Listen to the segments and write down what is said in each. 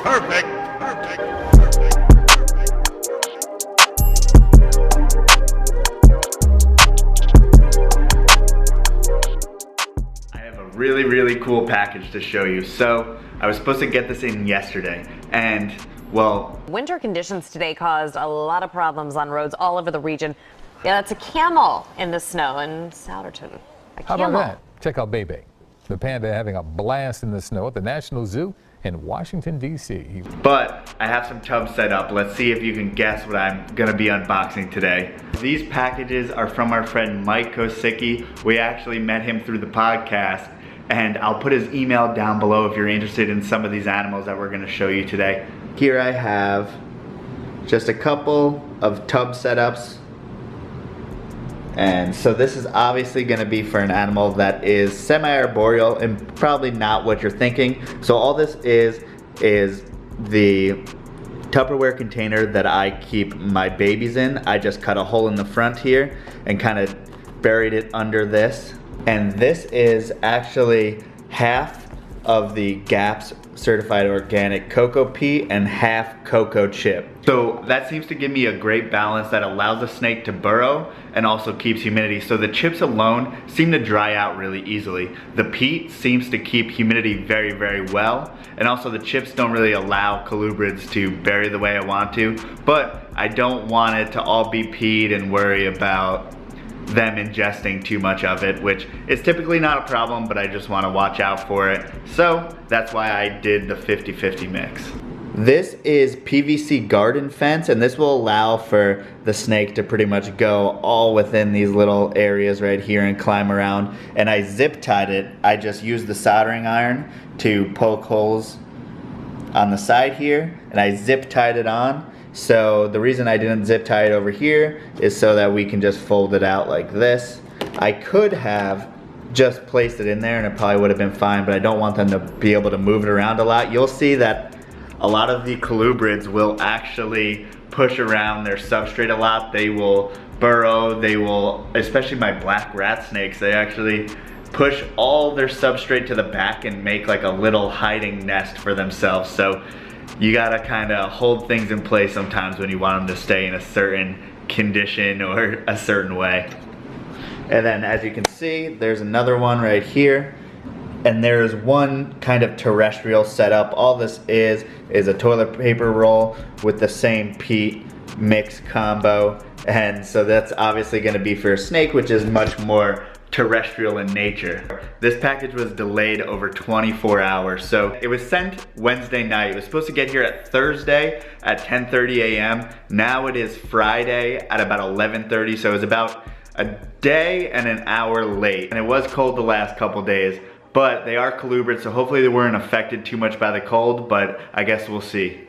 Perfect, perfect, I have a really cool package to show you. So I was supposed to get this in yesterday, and well, winter conditions today caused a lot of problems on roads all over the region. Yeah, it's a camel in the snow in Souderton. How about that? Check out Bebe, the panda having a blast in the snow at the National Zoo in Washington, D.C. But I have some tubs set up. Let's see if you can guess what I'm gonna be unboxing today. These packages are from our friend Mike Kosicki. We actually met him through the podcast, and I'll put his email down below if you're interested in some of these animals that we're gonna show you today. Here I have just a couple of tub setups. And so this is obviously gonna be for an animal that is semi-arboreal and probably not what you're thinking. So all this is the Tupperware container that I keep my babies in. I just cut a hole in the front here and kind of buried it under this. And this is actually half of the GAPS certified organic cocoa peat and half cocoa chip. So that seems to give me a great balance that allows the snake to burrow and also keeps humidity. So the chips alone seem to dry out really easily. The peat seems to keep humidity very well, and also the chips don't really allow colubrids to bury the way I want to, but I don't want it to all be peat and worry about them ingesting too much of it, which is typically not a problem, but I just want to watch out for it. So that's why I did the 50-50 mix. This is PVC garden fence, and this will allow for the snake to pretty much go all within these little areas right here and climb around. And I zip tied it. I just used the soldering iron to poke holes on the side here, and I zip tied it on. So the reason I didn't zip tie it over here is so that we can just fold it out like this. I could have just placed it in there and it probably would have been fine, but I don't want them to be able to move it around a lot. You'll see that a lot of the colubrids will actually push around their substrate a lot. They will burrow, they will, especially my black rat snakes, they actually push all their substrate to the back and make like a little hiding nest for themselves. So you gotta kind of hold things in place sometimes when you want them to stay in a certain condition or a certain way. And then as you can see, there's another one right here. And there's one kind of terrestrial setup. All this is a toilet paper roll with the same peat mix combo. And so that's obviously gonna be for a snake, which is much more terrestrial in nature. This package was delayed over 24 hours. So it was sent Wednesday night. It was supposed to get here at Thursday at 10:30 a.m. Now it is Friday at about 11:30. So it was about a day and an hour late. And it was cold the last couple days, but they are colubrids, so hopefully they weren't affected too much by the cold, but I guess we'll see.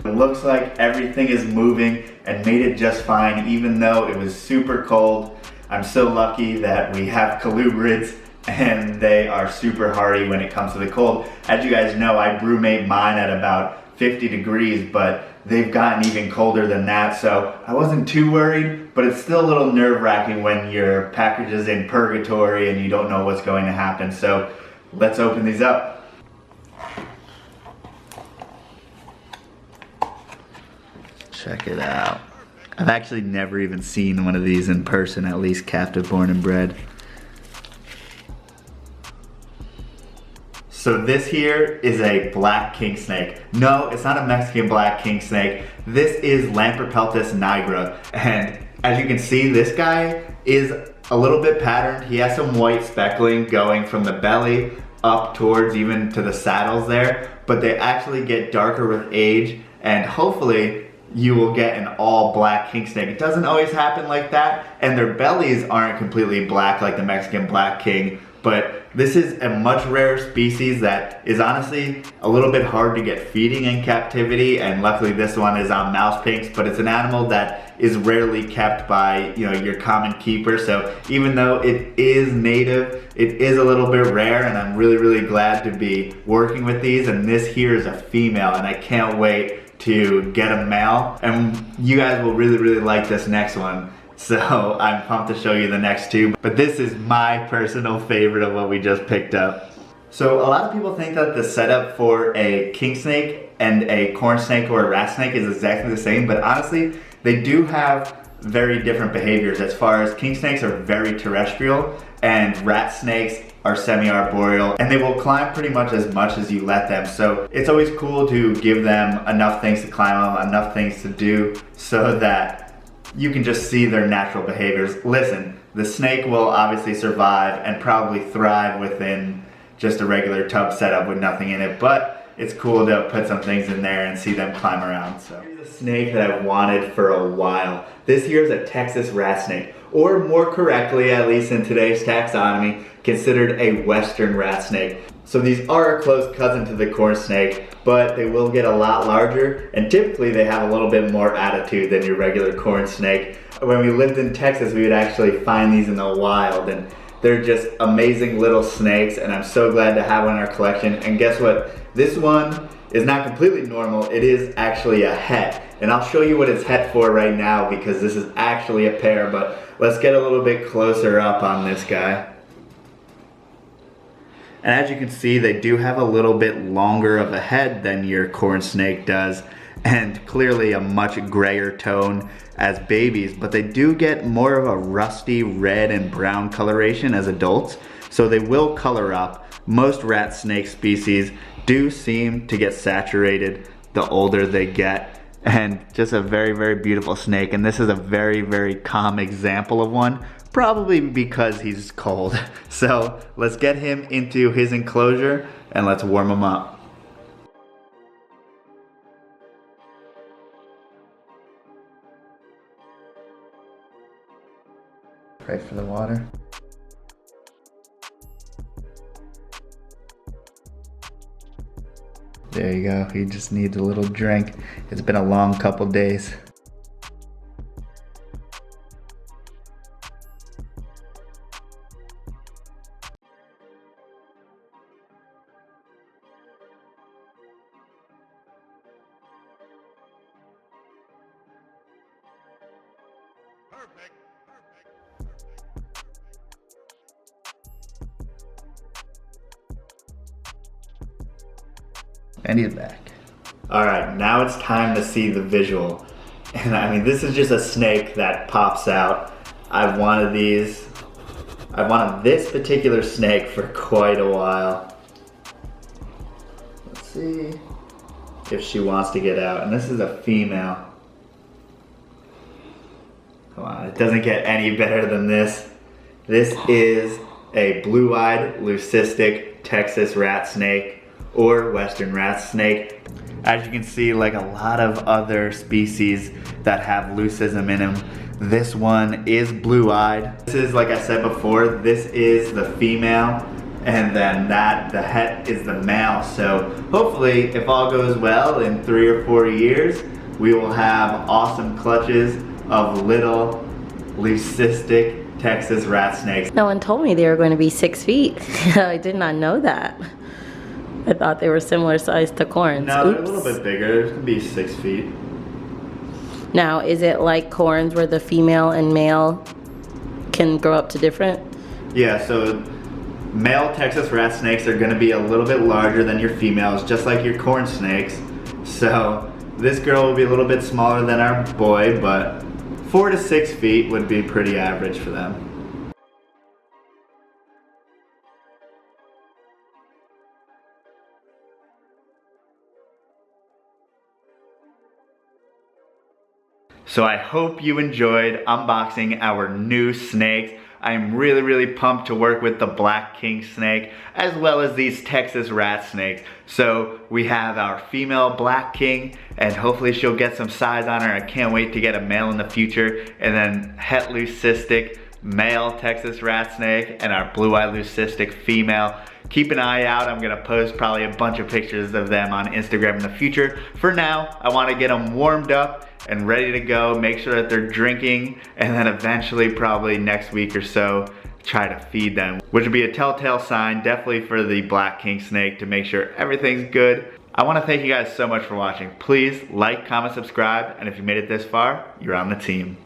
It looks like everything is moving and made it just fine, even though it was super cold. I'm so lucky that we have colubrids and they are super hardy when it comes to the cold. As you guys know, I brumate mine at about 50 degrees, but they've gotten even colder than that, so I wasn't too worried, but it's still a little nerve-wracking when your package is in purgatory and you don't know what's going to happen. So let's open these up. Check it out. I've actually never even seen one of these in person, at least captive born and bred. So this here is a black king snake. No, it's not a Mexican black king snake. This is Lamprepeltis nigra. And as you can see, this guy is a little bit patterned. He has some white speckling going from the belly up towards even to the saddles there, but they actually get darker with age, and hopefully you will get an all black king snake. It doesn't always happen like that, and their bellies aren't completely black like the Mexican black king, but this is a much rarer species that is honestly a little bit hard to get feeding in captivity, and luckily this one is on mouse pinks, but it's an animal that is rarely kept by, you know, your common keeper. So even though it is native, it is a little bit rare, and I'm really glad to be working with these. And this here is a female, and I can't wait to get a male, and you guys will really like this next one. So I'm pumped to show you the next two, but this is my personal favorite of what we just picked up. So a lot of people think that the setup for a king snake and a corn snake or a rat snake is exactly the same, but honestly, they do have very different behaviors. As far as king snakes are very terrestrial, and rat snakes are semi-arboreal, and they will climb pretty much as you let them. So it's always cool to give them enough things to climb on, enough things to do, so that you can just see their natural behaviors. Listen, the snake will obviously survive and probably thrive within just a regular tub setup with nothing in it, but it's cool to put some things in there and see them climb around. So here's a snake that I've wanted for a while. This here is a Texas rat snake, or more correctly, at least in today's taxonomy, considered a western rat snake. So these are a close cousin to the corn snake, but they will get a lot larger, and typically they have a little bit more attitude than your regular corn snake. When we lived in Texas, we would actually find these in the wild, and they're just amazing little snakes, and I'm so glad to have one in our collection. And guess what? This one is not completely normal. It is actually a het, and I'll show you what it's het for right now, because this is actually a pair, but let's get a little bit closer up on this guy. And as you can see, they do have a little bit longer of a head than your corn snake does, and clearly a much grayer tone as babies, but they do get more of a rusty red and brown coloration as adults, so they will color up. Most rat snake species do seem to get saturated the older they get, and just a very beautiful snake. And this is a very calm example of one, probably because he's cold. So let's get him into his enclosure and let's warm him up. Pray for the water. There you go, he just needs a little drink. It's been a long couple days. Perfect. And he's back. All right, now it's time to see the visual. And I mean, this is just a snake that pops out. I've wanted this particular snake for quite a while. Let's see if she wants to get out. And this is a female. Come on, it doesn't get any better than this. This is a blue-eyed leucistic Texas rat snake, or western rat snake. As you can see, like a lot of other species that have leucism in them, this one is blue-eyed. This is, like I said before, this is the female, and then the het is the male. So hopefully, if all goes well, in 3 or 4 years, we will have awesome clutches of little leucistic Texas rat snakes. No one told me they were going to be 6 feet. I did not know that. I thought they were similar size to corns. No, they're a little bit bigger. It could be 6 feet. Now, is it like corns where the female and male can grow up to different? Yeah, so male Texas rat snakes are going to be a little bit larger than your females, just like your corn snakes. So this girl will be a little bit smaller than our boy, but 4 to 6 feet would be pretty average for them. So I hope you enjoyed unboxing our new snakes. I am really pumped to work with the black king snake as well as these Texas rat snakes. So we have our female black king, and hopefully she'll get some size on her. I can't wait to get a male in the future. And then het leucistic male Texas rat snake and our blue-eyed leucistic female. Keep an eye out. I'm gonna post probably a bunch of pictures of them on Instagram in the future. For now, I wanna get them warmed up and ready to go, make sure that they're drinking, and then eventually, probably next week or so, try to feed them, which would be a telltale sign definitely for the black king snake to make sure everything's good. I wanna thank you guys so much for watching. Please like, comment, subscribe, and if you made it this far, you're on the team.